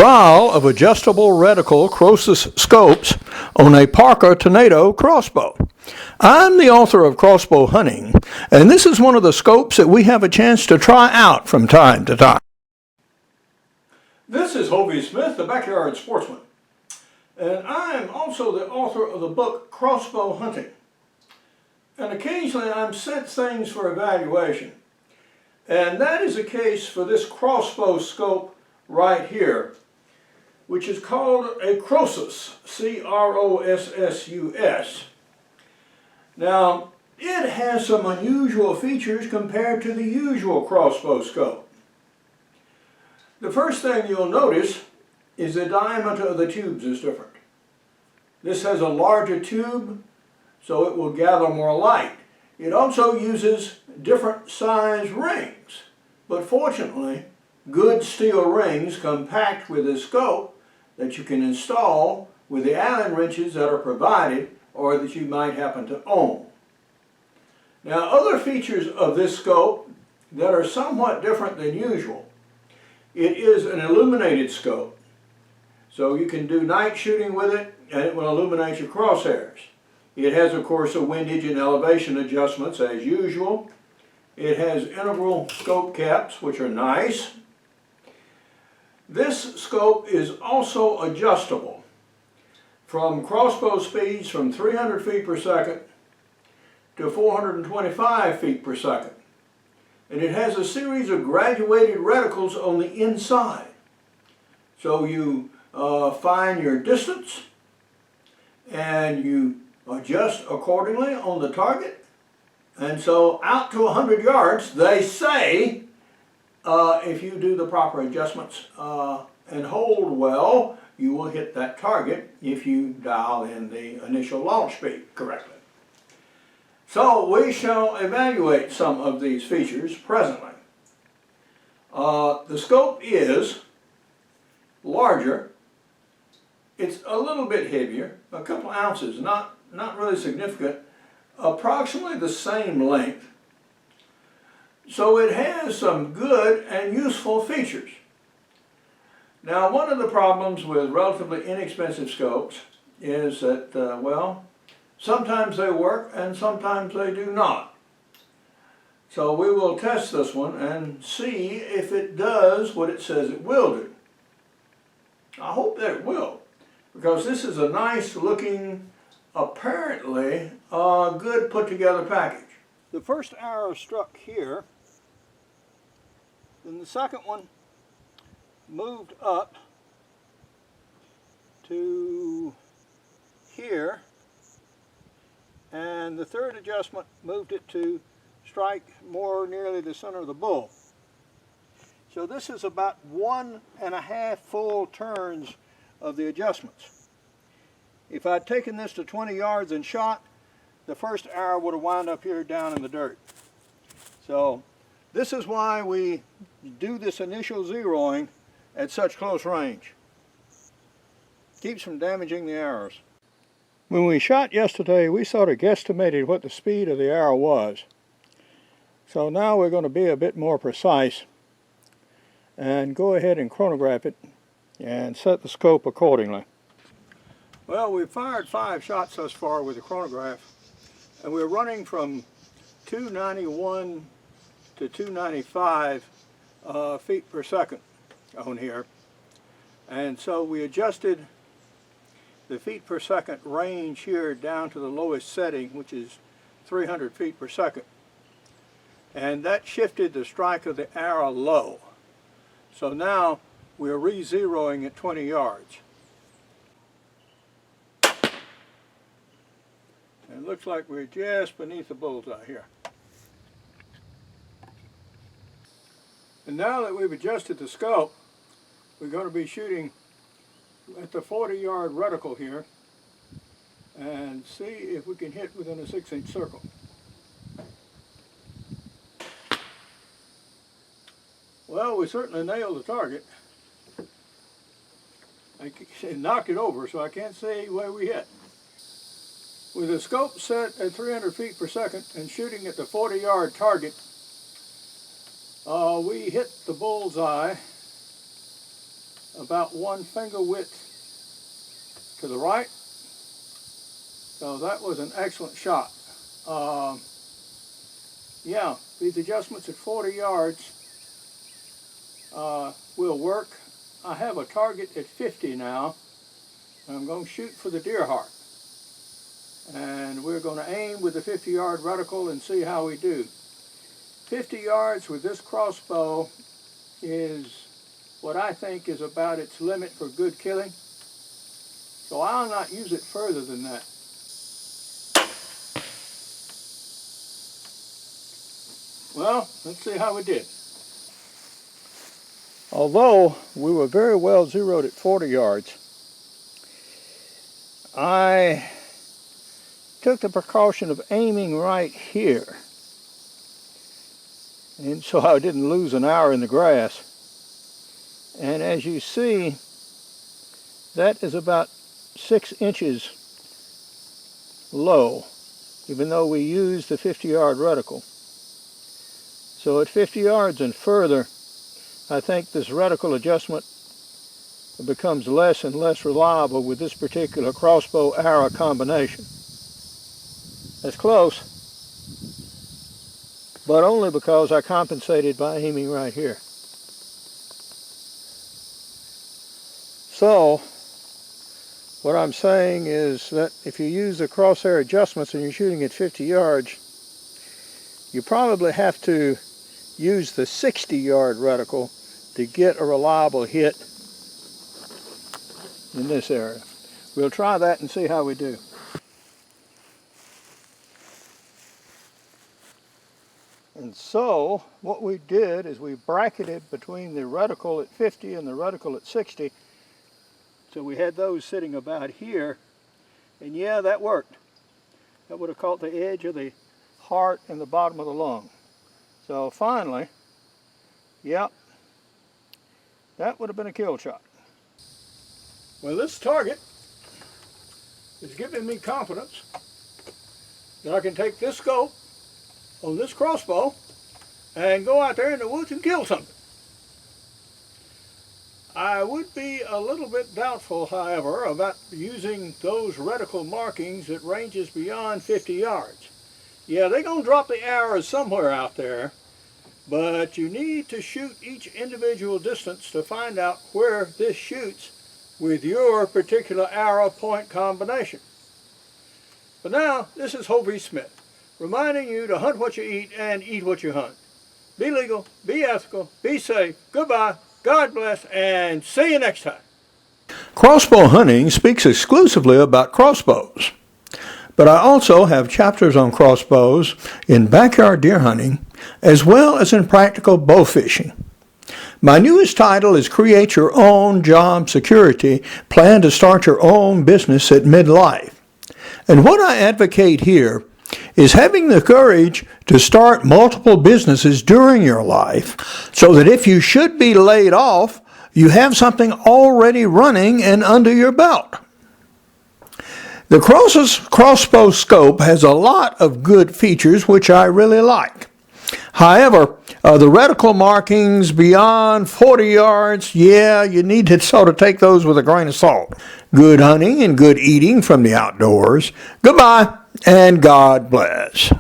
trial of adjustable reticle Crossus scopes on a Parker Tornado crossbow. I'm the author of Crossbow Hunting, and this is one of the scopes that we have a chance to try out from time to time. This is Hovey Smith, the Backyard Sportsman, and I'm also the author of the book Crossbow Hunting. And occasionally I'm sent things for evaluation, and that is the case for this crossbow scope right here, which is called a Crossus, C-R-O-S-S-U-S. Now, it has some unusual features compared to the usual crossbow scope. The first thing you'll notice is the diameter of the tubes is different. This has a larger tube, so it will gather more light. It also uses different size rings, but fortunately, good steel rings come packed with this scope that you can install with the Allen wrenches that are provided or that you might happen to own. Now, other features of this scope that are somewhat different than usual. It is an illuminated scope, so you can do night shooting with it and it will illuminate your crosshairs. It has, of course, a windage and elevation adjustments as usual. It has integral scope caps, which are nice. This scope is also adjustable from crossbow speeds from 300 feet per second to 425 feet per second. And it has a series of graduated reticles on the inside. So you find your distance and you adjust accordingly on the target. And so out to 100 yards, they say, if you do the proper adjustments and hold well, you will hit that target if you dial in the initial launch speed correctly. So we shall evaluate some of these features presently. The scope is larger. It's a little bit heavier, a couple ounces, not really significant, approximately the same length. So it has some good and useful features. Now, one of the problems with relatively inexpensive scopes is that, well, sometimes they work and sometimes they do not. So we will test this one and see if it does what it says it will do. I hope that it will, because this is a nice looking, apparently good put together package. The first arrow struck here, then the second one moved up to here, and the third adjustment moved it to strike more nearly the center of the bull. So this is about 1.5 full turns of the adjustments. If I'd taken this to 20 yards and shot, the first arrow would have wound up here down in the dirt. So this is why we do this initial zeroing at such close range. Keeps from damaging the arrows. When we shot yesterday, we sort of guesstimated what the speed of the arrow was. So now we're going to be a bit more precise and go ahead and chronograph it and set the scope accordingly. Well, we've fired 5 shots thus far with the chronograph, and we're running from 291 to 295 feet per second on here. And so we adjusted the feet per second range here down to the lowest setting, which is 300 feet per second. And that shifted the strike of the arrow low. So now we're re-zeroing at 20 yards. And it looks like we're just beneath the bullseye here. And now that we've adjusted the scope, we're going to be shooting at the 40-yard reticle here and see if we can hit within a 6-inch circle. Well, we certainly nailed the target. I knocked it over, so I can't say where we hit. With the scope set at 300 feet per second and shooting at the 40-yard target, we hit the bullseye about 1 finger width to the right. So that was an excellent shot. Yeah, these adjustments at 40 yards will work. I have a target at 50 now. I'm going to shoot for the deer heart. And we're going to aim with the 50-yard reticle and see how we do. 50 yards with this crossbow is what I think is about its limit for good killing. So I'll not use it further than that. Well, let's see how we did. Although we were very well zeroed at 40 yards, I took the precaution of aiming right here, and so I didn't lose an hour in the grass. And as you see, that is about 6 inches low, even though we used the 50-yard reticle. So at 50 yards and further, I think this reticle adjustment becomes less and less reliable with this particular crossbow arrow combination. That's close, but only because I compensated by aiming right here. So what I'm saying is that if you use the crosshair adjustments and you're shooting at 50 yards, you probably have to use the 60-yard reticle to get a reliable hit in this area. We'll try that and see how we do. And so what we did is we bracketed between the reticle at 50 and the reticle at 60. So we had those sitting about here, and yeah, that worked. That would have caught the edge of the heart and the bottom of the lung. So finally, yep, that would have been a kill shot. Well, this target is giving me confidence that I can take this scope on this crossbow and go out there in the woods and kill something. I would be a little bit doubtful, however, about using those reticle markings at ranges beyond 50 yards. Yeah, they're going to drop the arrows somewhere out there, but you need to shoot each individual distance to find out where this shoots with your particular arrow point combination. But now, this is Hovey Smith, reminding you to hunt what you eat and eat what you hunt. Be legal, be ethical, be safe, goodbye, God bless, and see you next time. Crossbow Hunting speaks exclusively about crossbows, but I also have chapters on crossbows in backyard deer hunting, as well as in practical bow fishing. My newest title is Create Your Own Job Security, Plan to Start Your Own Business at Midlife. And what I advocate here is having the courage to start multiple businesses during your life so that if you should be laid off, you have something already running and under your belt. The Crossus crossbow scope has a lot of good features which I really like. However, the reticle markings beyond 40 yards, yeah, you need to sort of take those with a grain of salt. Good hunting and good eating from the outdoors. Goodbye, and God bless.